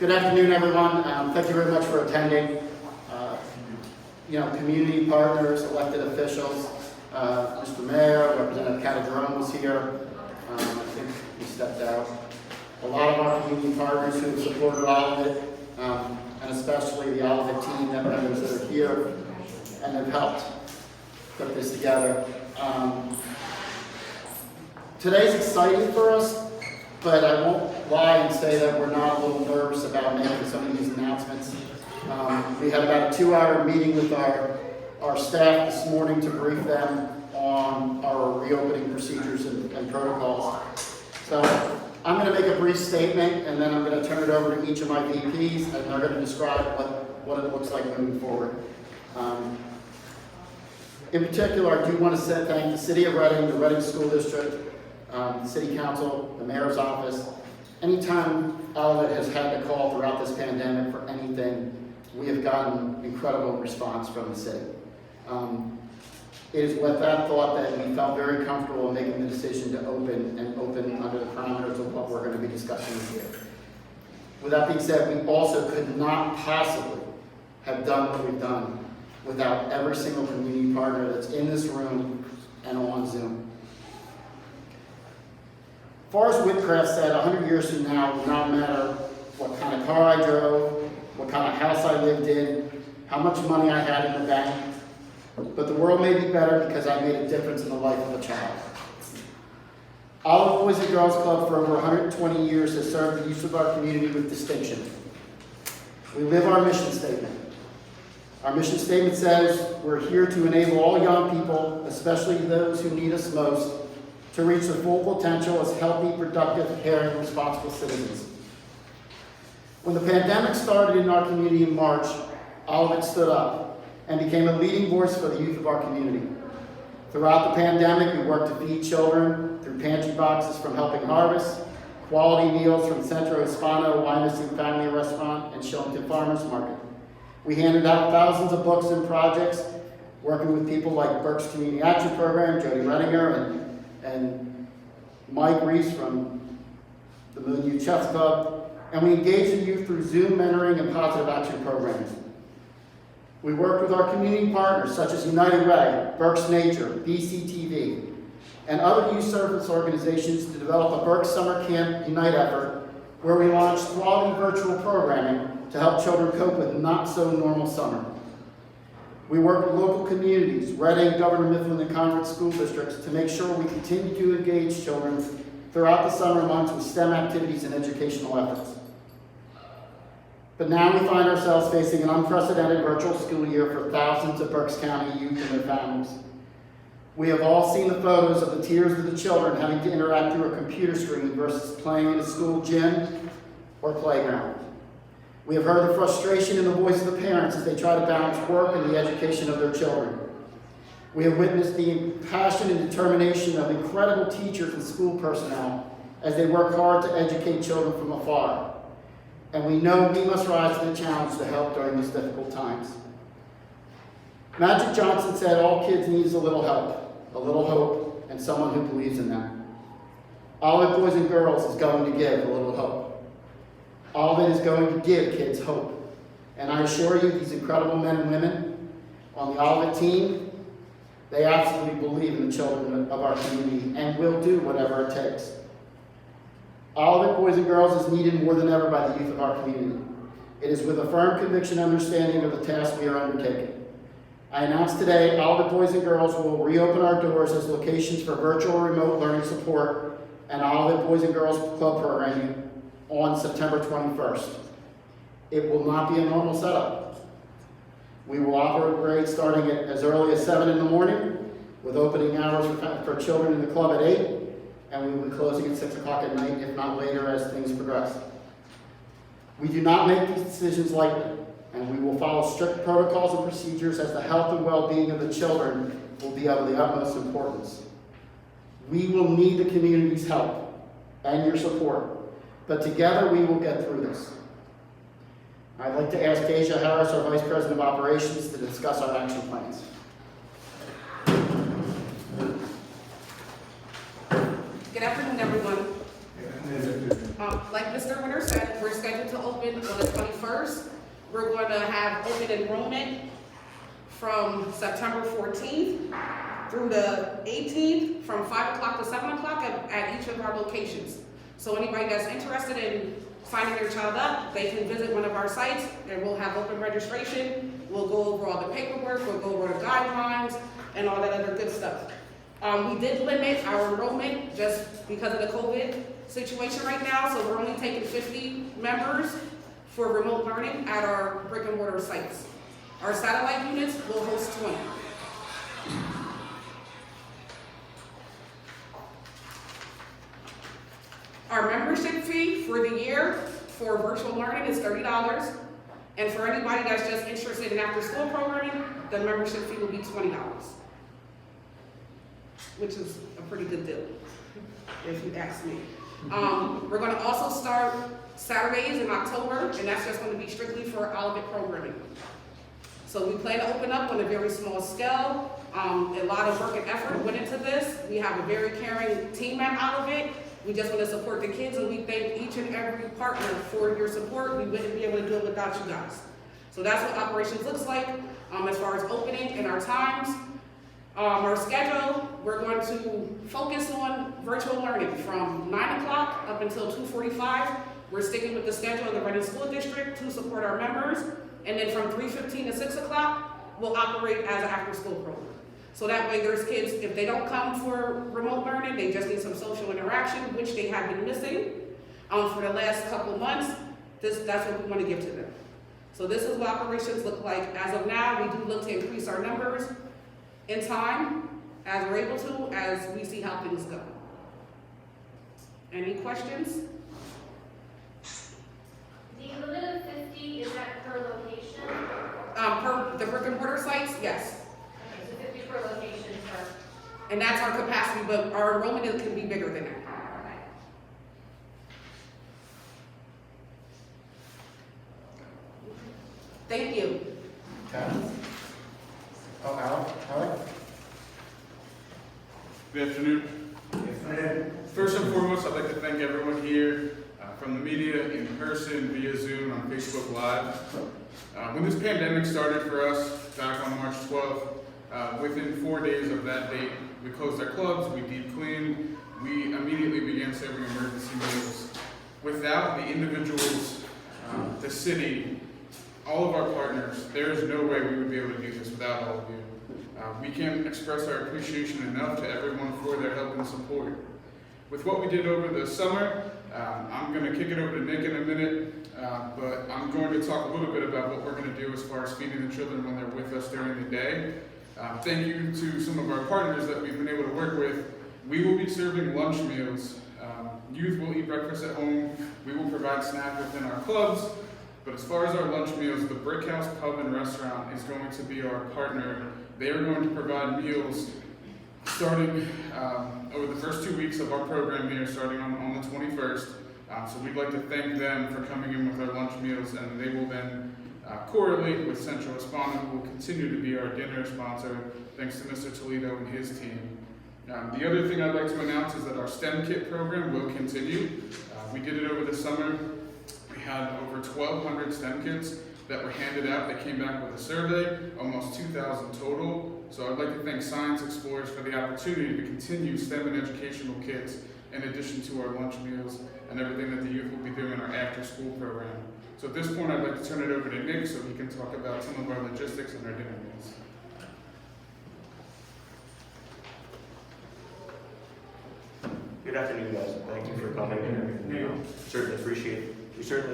Good afternoon, everyone. Thank you very much for attending. Community partners, elected officials, Mr. Mayor, Representative Calderon was here. I think he stepped out. A lot of our community partners who have supported Olivet, and especially the Olivet team, the members that are here, and have helped put this together. Today's exciting for us, but I won't lie and say that we're not a little nervous about making some of these announcements. We had about a 2-hour meeting with our staff this morning to brief them on our reopening procedures and protocols. So I'm going to make a brief statement, and then I'm going to turn it over to each of my VPs, and they're going to describe what it looks like moving forward. In particular, I do want to thank the City of Reading, the Reading School District, the City Council, the Mayor's Office. Anytime Olivet has had to call throughout this pandemic for anything, we have gotten incredible response from the city. It is with that thought that we felt very comfortable in making the decision to open under the parameters of what we're going to be discussing here. With that being said, we also could not possibly have done what we've done without every single community partner that's in this room and on Zoom. Forrest Whitcraft said 100 years from now, it will not matter what kind of car I drove, what kind of house I lived in, how much money I had in the bank, but the world may be better because I made a difference in the life of a child. Olivet Boys and Girls Club for over 120 years has served the youth of our community with distinction. We live our mission statement. Our mission statement says we're here to enable all young people, especially those who need us most, to reach their full potential as healthy, productive, caring, responsible citizens. When the pandemic started in our community in March, Olivet stood up and became a leading voice for the youth of our community. Throughout the pandemic, we worked to feed children through pantry boxes from Helping Harvest, quality meals from Centro Hispano, Wyomissing Family Restaurant, and Shillington Farmers Market. We handed out thousands of books and projects, working with people like Burke's Community Action Program, Jody Redinger, and Mike Reese from the Moon Youth Chess Club, and we engaged the youth through Zoom mentoring and positive action programs. We worked with our community partners such as United Way, Burke's Nature, BCTV, and other youth service organizations to develop a Burke Summer Camp Unite effort where we launched quality virtual programming to help children cope with not-so-normal summer. We work with local communities, Reading, Governor Mifflin, and Concord school districts to make sure we continue to engage children throughout the summer months with STEM activities and educational efforts. But now we find ourselves facing an unprecedented virtual school year for thousands of Berks County youth and their families. We have all seen the photos of the tears of the children having to interact through a computer screen versus playing in a school gym or playground. We have heard the frustration in the voice of the parents as they try to balance work and the education of their children. We have witnessed the passion and determination of incredible teachers and school personnel as they work hard to educate children from afar. And we know we must rise to the challenge to help during these difficult times. Magic Johnson said all kids need is a little help, a little hope, and someone who believes in them. Olivet Boys and Girls is going to give a little hope. Olivet is going to give kids hope. And I assure you, these incredible men and women on the Olivet team, they absolutely believe in the children of our community and will do whatever it takes. Olivet Boys and Girls is needed more than ever by the youth of our community. It is with a firm conviction and understanding of the task we are undertaking. I announce today Olivet Boys and Girls will reopen our doors as locations for virtual remote learning support and Olivet Boys and Girls Club programming on September 21st. It will not be a normal setup. We will operate starting at as early as 7 in the morning, with opening hours for children in the club at 8, and we will be closing at 6 o'clock at night, if not later, as things progress. We do not make these decisions lightly, and we will follow strict protocols and procedures as the health and well-being of the children will be of the utmost importance. We will need the community's help and your support, but together we will get through this. I'd like to ask Asia Harris, our Vice President of Operations, to discuss our action plans. Good afternoon, everyone. Like Mr. Winter said, we're scheduled to open on the 21st. We're going to have open enrollment from September 14th through the 18th from 5 o'clock to 7 o'clock at each of our locations. So anybody that's interested in signing their child up, they can visit one of our sites and we'll have open registration. We'll go over all the paperwork, we'll go over the guidelines and all that other good stuff. We did limit our enrollment just because of the COVID situation right now, so we're only taking 50 members for remote learning at our brick and mortar sites. Our satellite units will host 20. Our membership fee for the year for virtual learning is $30. And for anybody that's just interested in after school programming, the membership fee will be $20, which is a pretty good deal, if you ask me. We're going to also start Saturdays in October, and that's just going to be strictly for Olivet programming. So we plan to open up on a very small scale. A lot of work and effort went into this. We have a very caring team at Olivet. We just want to support the kids, and we thank each and every partner for your support. We wouldn't be able to do it without you guys. So that's what operations looks like as far as opening and our times. Our schedule, we're going to focus on virtual learning from 9 o'clock up until 2:45. We're sticking with the schedule of the Reading School District to support our members. And then from 3:15 to 6 o'clock, we'll operate as an after-school program. So that way there's kids, if they don't come for remote learning, they just need some social interaction, which they have been missing for the last couple months. That's what we want to give to them. So this is what operations look like. As of now, we do look to increase our numbers in time, as we're able to, as we see how things go. Any questions? The limit of 50, is that per location? Per the brick and mortar sites, yes. Okay, so 50 per location for... And that's our capacity, but our enrollment can be bigger than that. Okay. Thank you. Okay. Oh, Alec? Good afternoon. First and foremost, I'd like to thank everyone here from the media, in person, via Zoom, on Facebook Live. When this pandemic started for us back on March 12th, within 4 days of that date, we closed our clubs, we deep cleaned, we immediately began serving emergency meals. Without the individuals, the city, all of our partners, there is no way we would be able to do this without all of you. We can't express our appreciation enough to everyone for their help and support. With what we did over the summer, I'm going to kick it over to Nick in a minute, but I'm going to talk a little bit about what we're going to do as far as feeding the children when they're with us during the day. Thank you to some of our partners that we've been able to work with. We will be serving lunch meals. Youth will eat breakfast at home. We will provide snacks within our clubs. But as far as our lunch meals, the Brick House Pub and Restaurant is going to be our partner. They are going to provide meals starting over the first 2 weeks of our program here, starting on the 21st. So we'd like to thank them for coming in with our lunch meals, and they will then correlate with Central Hispanic, who will continue to be our dinner sponsor, thanks to Mr. Toledo and his team. The other thing I'd like to announce is that our STEM kit program will continue. We did it over the summer. We had over 1,200 STEM kits that were handed out. They came back with a survey, almost 2,000 total. So I'd like to thank Science Explorers for the opportunity to continue STEM and educational kits in addition to our lunch meals and everything that the youth will be doing in our after-school program. So at this point, I'd like to turn it over to Nick so he can talk about some of our logistics and our dinner meals. Good afternoon, guys. Thank you for coming. And we certainly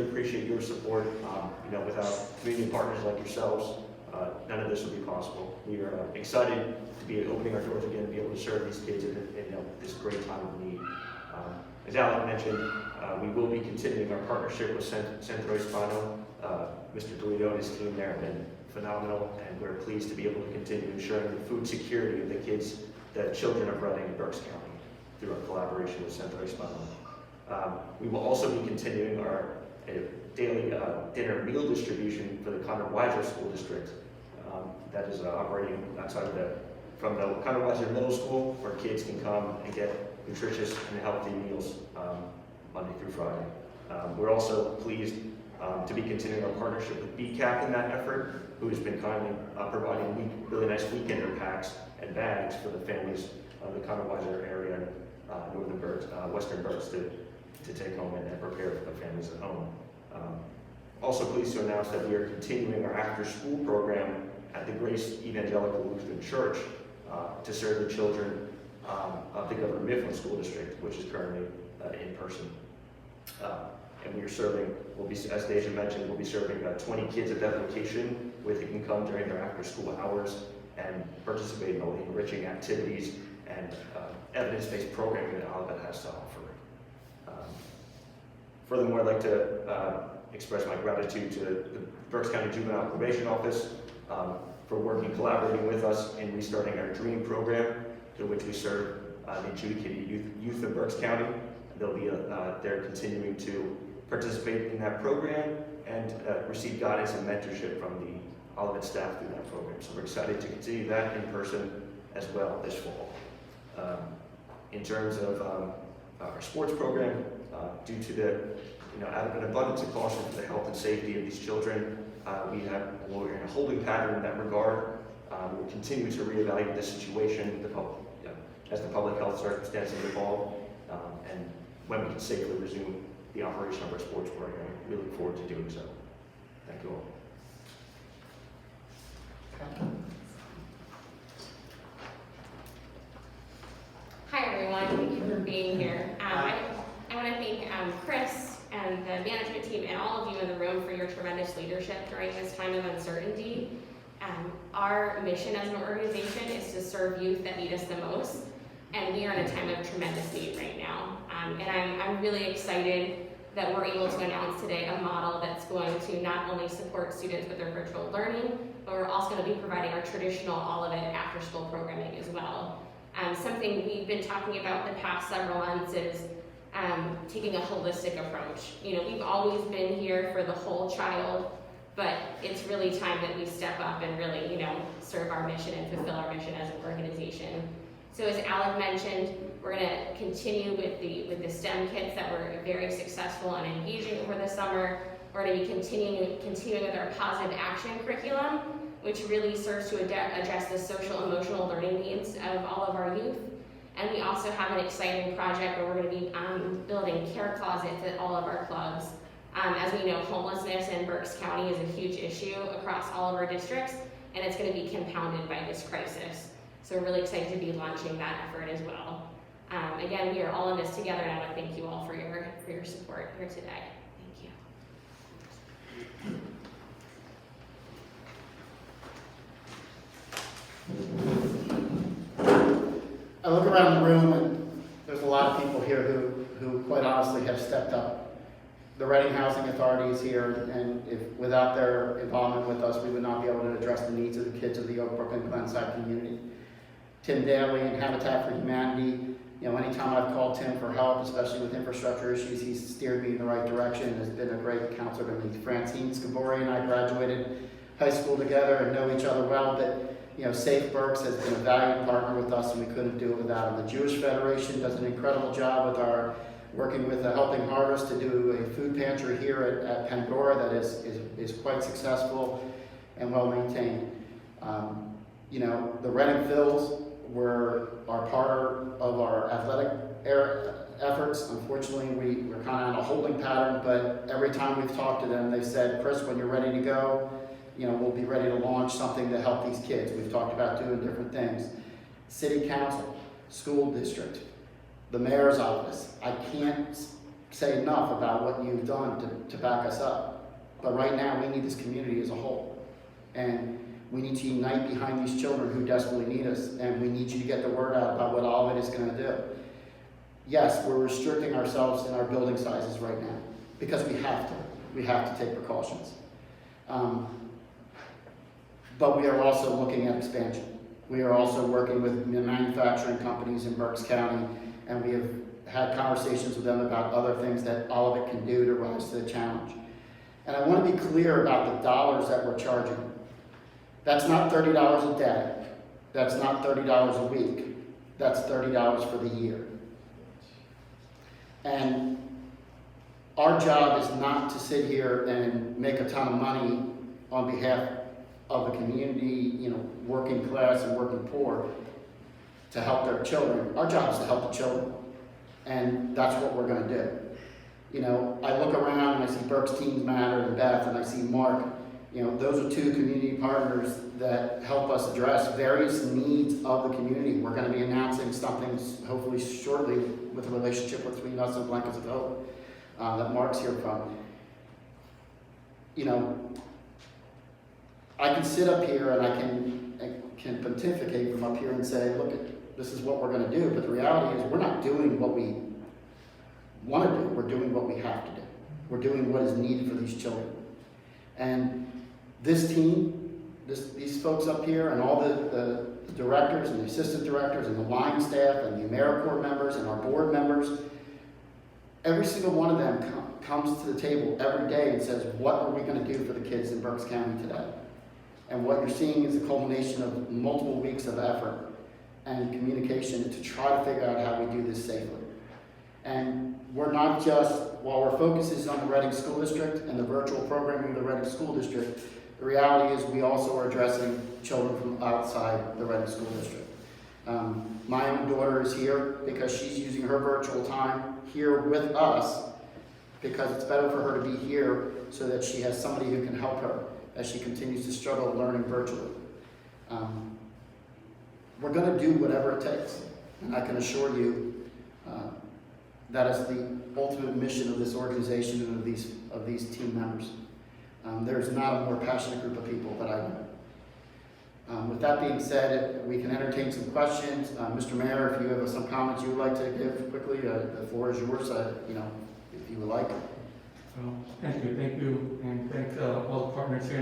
appreciate your support. Without community partners like yourselves, none of this would be possible. We are excited to be opening our doors again and be able to serve these kids in this great time of need. As Alec mentioned, we will be continuing our partnership with Centro Hispano. Mr. Toledo and his team there have been phenomenal, and we're pleased to be able to continue ensuring the food security of the kids, the children of Reading and Berks County, through our collaboration with Centro Hispano. We will also be continuing our daily dinner meal distribution for the Conrad Weiser School District. That is operating outside from the Conrad Weiser Middle School, where kids can come and get nutritious and healthy meals Monday through Friday. We're also pleased to be continuing our partnership with BCAP in that effort, who has been kindly providing really nice weekender packs and bags for the families of the Conoweiser area and northern Berks, western Berks to take home and prepare for the families at home. Also pleased to announce that we are continuing our after-school program at the Grace Evangelical Lutheran Church to serve the children of the Governor Mifflin School District, which is currently in person. And we are serving, as Deja mentioned, we'll be serving 20 kids at that location where they can come during their after-school hours and participate in all the enriching activities and evidence-based programming that Olivet has to offer. Furthermore, I'd like to express my gratitude to the Berks County Juvenile Probation Office for working, collaborating with us in restarting our DREAM program, through which we serve the adjudicated youth of Berks County. They're continuing to participate in that program and receive guidance and mentorship from the Olivet staff through that program. So we're excited to continue that in person as well this fall. In terms of our sports program, due to the out of an abundance of caution for the health and safety of these children, we're in a holding pattern in that regard. We'll continue to reevaluate the situation as the public health circumstances evolve, and when we can safely resume the operation of our sports program. We look forward to doing so. Thank you all. Hi everyone, thank you for being here. I want to thank Chris and the management team and all of you in the room for your tremendous leadership during this time of uncertainty. Our mission as an organization is to serve youth that need us the most, and we are in a time of tremendous need right now. And I'm really excited that we're able to announce today a model that's going to not only support students with their virtual learning, but we're also going to be providing our traditional Olivet after-school programming as well. Something we've been talking about the past several months is taking a holistic approach. We've always been here for the whole child, but it's really time that we step up and really, serve our mission and fulfill our mission as an organization. So as Alec mentioned, we're going to continue with the STEM kits that were very successful and engaging over the summer. We're going to be continuing with our positive action curriculum, which really serves to address the social emotional learning needs of all of our youth. And we also have an exciting project where we're going to be building care closets at all of our clubs. As we know, homelessness in Berks County is a huge issue across all of our districts, and it's going to be compounded by this crisis. So we're really excited to be launching that effort as well. Again, we are all in this together, and I want to thank you all for your support here today. Thank you. I look around the room and there's a lot of people here who quite honestly have stepped up. The Reading Housing Authority is here, and without their involvement with us, we would not be able to address the needs of the kids of the Oak Brook and Glenside community. Tim Daly and Habitat for Humanity, anytime I've called Tim for help, especially with infrastructure issues, he's steered me in the right direction and has been a great counselor to me. Francine Scabori and I graduated high school together and know each other well, but Safe Berks has been a valued partner with us, and we couldn't do it without him. The Jewish Federation does an incredible job with working with Helping Harvest to do a food pantry here at Pendora that is quite successful and well maintained. The Reading Phils are part of our athletic efforts. Unfortunately, we're kind of on a holding pattern, but every time we've talked to them, they've said, Chris, when you're ready to go, we'll be ready to launch something to help these kids. We've talked about doing different things. City Council, school district, the mayor's office. I can't say enough about what you've done to back us up. But right now, we need this community as a whole. And we need to unite behind these children who desperately need us. And we need you to get the word out about what Olivet is going to do. Yes, we're restricting ourselves in our building sizes right now because we have to. We have to take precautions. But we are also looking at expansion. We are also working with manufacturing companies in Berks County, and we have had conversations with them about other things that Olivet can do to rise to the challenge. And I want to be clear about the dollars that we're charging. That's not $30 a day. That's not $30 a week. That's $30 for the year. And our job is not to sit here and make a ton of money on behalf of the community, you know, working class and working poor, to help their children. Our job is to help the children, and that's what we're gonna do. You know, I look around and I see Burke's Teens Matter and Beth, and I see Mark. You know, those are two community partners that help us address various needs of the community. We're gonna be announcing something hopefully shortly with a relationship between us and Blankets of Hope that Mark's here from. You know, I can sit up here and I can pontificate from up here and say, look, this is what we're gonna do, but the reality is we're not doing what we wanna do, we're doing what we have to do. We're doing what is needed for these children. And this team, these folks up here and all the directors and the assistant directors and the line staff and the AmeriCorps members and our board members, every single one of them comes to the table every day and says, what are we gonna do for the kids in Berks County today? And what you're seeing is a culmination of multiple weeks of effort and communication to try to figure out how we do this safely. And we're not just, while our focus is on the Reading School District and the virtual programming of the Reading School District, the reality is we also are addressing children from outside the Reading School District. My own daughter is here because she's using her virtual time here with us because it's better for her to be here so that she has somebody who can help her as she continues to struggle learning virtually. We're gonna do whatever it takes. And I can assure you that is the ultimate mission of this organization and of these team members. There's not a more passionate group of people that I know. With that being said, we can entertain some questions. Mr. Mayor, if you have some comments you would like to give quickly, the floor is yours, you know, if you would like. Thank you, and thank all the partners here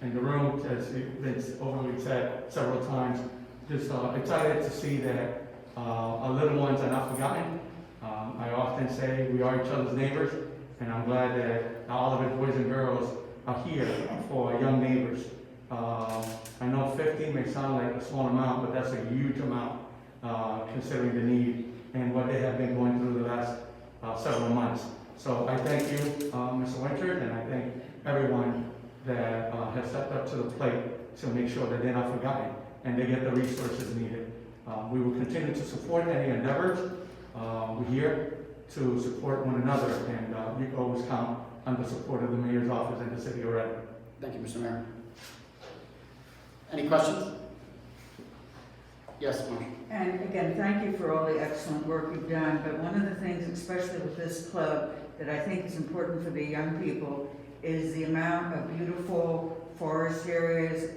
in the room, as it's been overly said several times. Just excited to see that our little ones are not forgotten. I often say we are each other's neighbors, and I'm glad that the Olivet boys and girls are here for our young neighbors. I know 50 may sound like a small amount, but that's a huge amount considering the need and what they have been going through the last several months. So I thank you, Mr. Winter, and I thank everyone that has stepped up to the plate to make sure that they're not forgotten and they get the resources needed. We will continue to support any endeavors. We're here to support one another, and you can always count on the support of the mayor's office and the city of Reading. Thank you, Mr. Mayor. Any questions? Yes, Marcia. And again, thank you for all the excellent work you've done, but one of the things, especially with this club, that I think is important for the young people is the amount of beautiful forest areas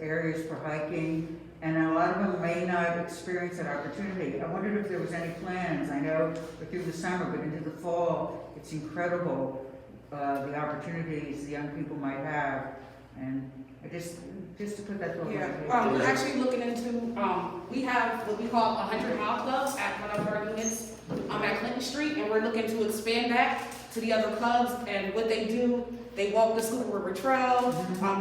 for hiking, and a lot of them may not experience that opportunity. I wondered if there was any plans. I know we're through the summer, but into the fall, it's incredible the opportunities the young people might have, and I just to put that thought Yeah, we're actually looking into, we have what we call 100 Mile Club at one of our units at Clinton Street, and we're looking to expand that to the other clubs. And what they do, they walk the Schuylkill River Trail.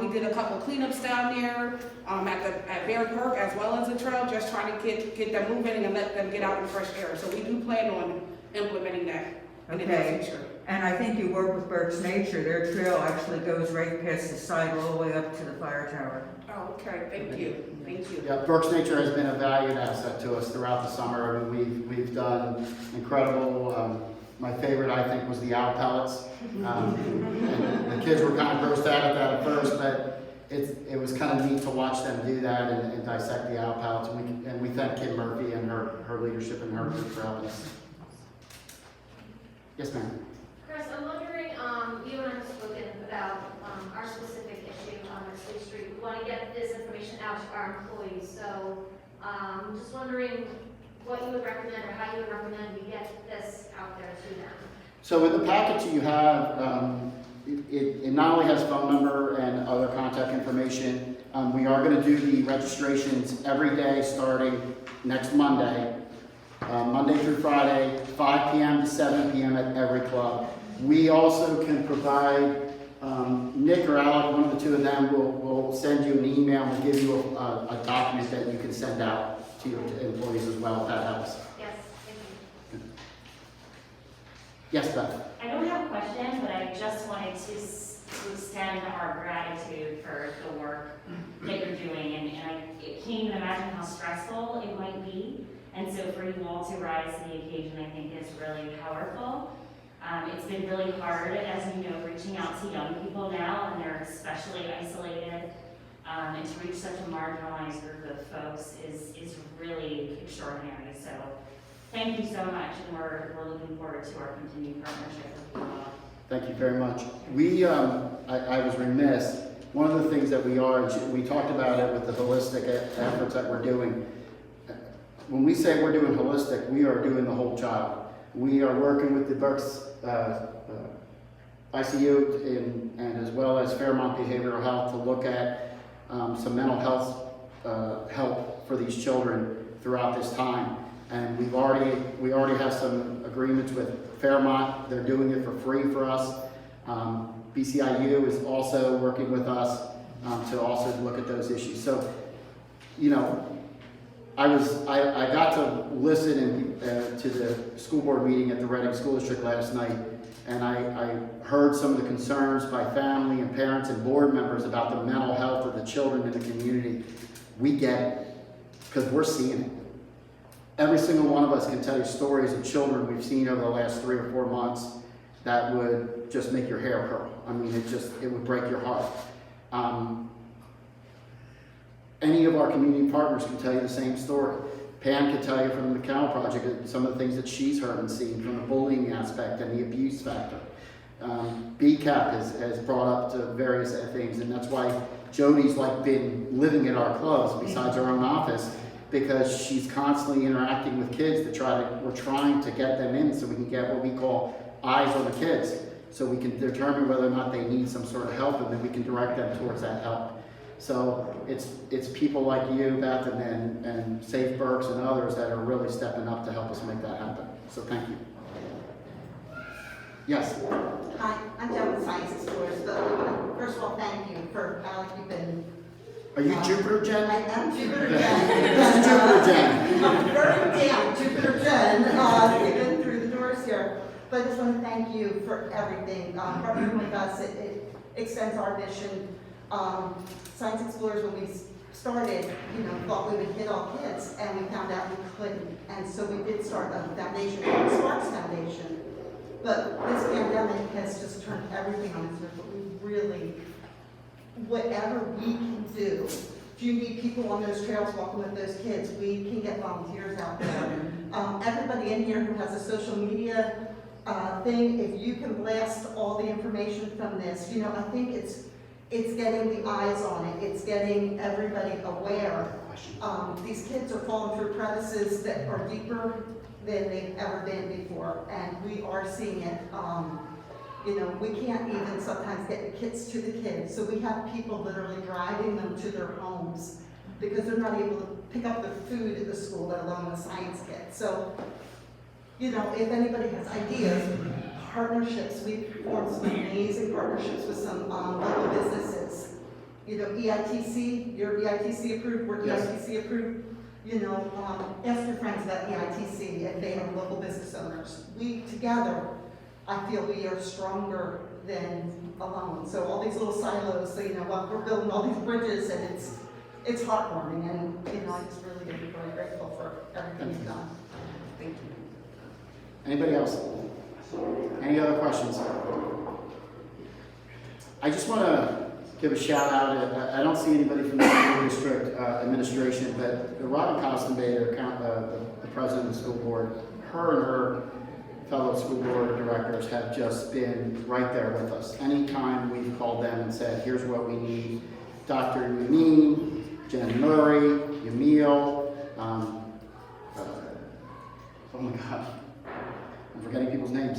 We did a couple cleanups down there at Bear Park as well as the trail, just trying to get them moving and let them get out in fresh air. So we do plan on implementing that in the near future. And I think you work with Berks Nature. Their trail actually goes right past the site all the way up to the fire tower. Oh, okay, thank you, thank you. Yeah, Berks Nature has been a valued asset to us throughout the summer. I mean, we've done incredible. My favorite, I think, was the owl pellets. And the kids were kind of grossed out at that at first, but it was kind of neat to watch them do that and dissect the owl pellets. And we thank Kim Murphy and her leadership and her group for helping us. Yes, ma'am. Chris, I'm wondering, you and I have spoken about our specific issue on State Street. We want to get this information out to our employees. So I'm just wondering what you would recommend or how you would recommend we get this out there to them. So in the package you have, it not only has phone number and other contact information. We are going to do the registrations every day starting next Monday. Monday through Friday, 5 p.m. to 7 p.m. at every club. We also can provide, Nick or Alec, one of the two of them will send you an email and will give you a document that you can send out to your employees as well, if that helps. Yes, thank you. Yes, Beth? I don't have a question, but I just wanted to extend our gratitude for the work that you're doing. And I can't even imagine how stressful it might be. And so for you all to rise to the occasion, I think is really powerful. It's been really hard, as you know, reaching out to young people now, and they're especially isolated. And to reach such a marginalized group of folks is really extraordinary. So thank you so much, and we're looking forward to our continued partnership with you all. Thank you very much. We, I was remiss, one of the things that we talked about it with the holistic efforts that we're doing. When we say we're doing holistic, we are doing the whole child. We are working with the Berks ICU and as well as Fairmont Behavioral Health to look at some mental health help for these children throughout this time. And we already have some agreements with Fairmont. They're doing it for free for us. BCIU is also working with us to also look at those issues. So, you know, I got to listen to the school board meeting at the Reading School District last night, and I heard some of the concerns by family and parents and board members about the mental health of the children in the community. We get it, because we're seeing it. Every single one of us can tell you stories of children we've seen over the last 3 or 4 months that would just make your hair curl. I mean, it would break your heart. Any of our community partners can tell you the same story. Pam can tell you from the McConnell Project some of the things that she's heard and seen from the bullying aspect and the abuse factor. BCAP has brought up to various things, and that's why Jody's been living at our clubs besides her own office, because she's constantly interacting with kids we're trying to get them in so we can get what we call eyes on the kids, so we can determine whether or not they need some sort of help, and then we can direct them towards that help. So it's people like you, Beth, and Safe Berks and others that are really stepping up to help us make that happen. So thank you. Yes? Hi, I'm Jen with Science Explorers, but first of all, thank you for, Alec, you've been... Are you Jupiter Jen? I am Jupiter Okay. Jen. This is Jupiter Jen. I'm very down, Jupiter Jen. You've been through the doors here. But I just want to thank you for everything. Partnering with us, it extends our mission. Science Explorers, when we started, thought we would hit all kids, and we found out we couldn't. And so we did start a foundation called Sparks Foundation. But this pandemic has just turned everything on its head. But we really, whatever we can do, if you need people on those trails walking with those kids, we can get volunteers out there. Everybody in here who has a social media thing, if you can blast all the information from this, I think it's getting the eyes on it. It's getting everybody aware. These kids are falling through crevices that are deeper than they've ever been before, and we are seeing it. We can't even sometimes get the kits to the kids, so we have people literally driving them to their homes because they're not able to pick up the food at the school, let alone the science kit. So, if anybody has ideas, partnerships, we've formed some amazing partnerships with some local businesses. EITC, you're EITC approved, we're Yes. EITC approved. Ask your friends about EITC if they have local business owners. We together, I feel we are stronger than alone. So all these little silos, while we're building all these bridges, and it's heartwarming, and I just really am very grateful for everything you've done. Thank you. Anybody else? Any other questions? I just want to give a shout out. I don't see anybody from the school district administration, but Robin Costenbader, the president of the school board, her and her fellow school board directors have just been right there with us. Anytime we've called them and said, here's what we need, Dr. Yameen, Jen Murray, Yamil, oh my God, I'm forgetting people's names.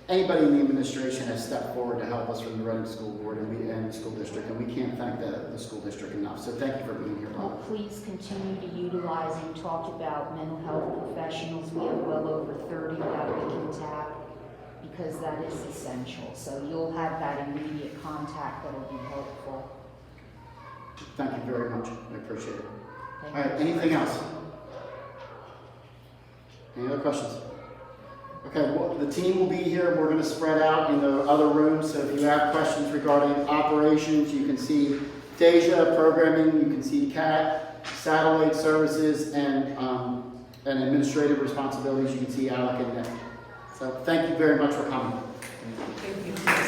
Anybody in the administration has stepped forward to help us from the Reading School Board and the school district, and we can't thank the school district enough. So thank you for being here, Well, Bob. please continue to utilize, and talked about mental health professionals. We have well over 30 that we can tap, because that is essential. So you'll have that immediate contact that will be helpful. Thank you very much. I appreciate it. Thank All right, you. anything else? Any other questions? Okay, well, the team will be here. We're going to spread out in the other rooms. So if you have questions regarding operations, you can see Deja programming, you can see CAT, satellite services, and administrative responsibilities. You can see Alec and Nick. So thank you very much for coming. Thank you.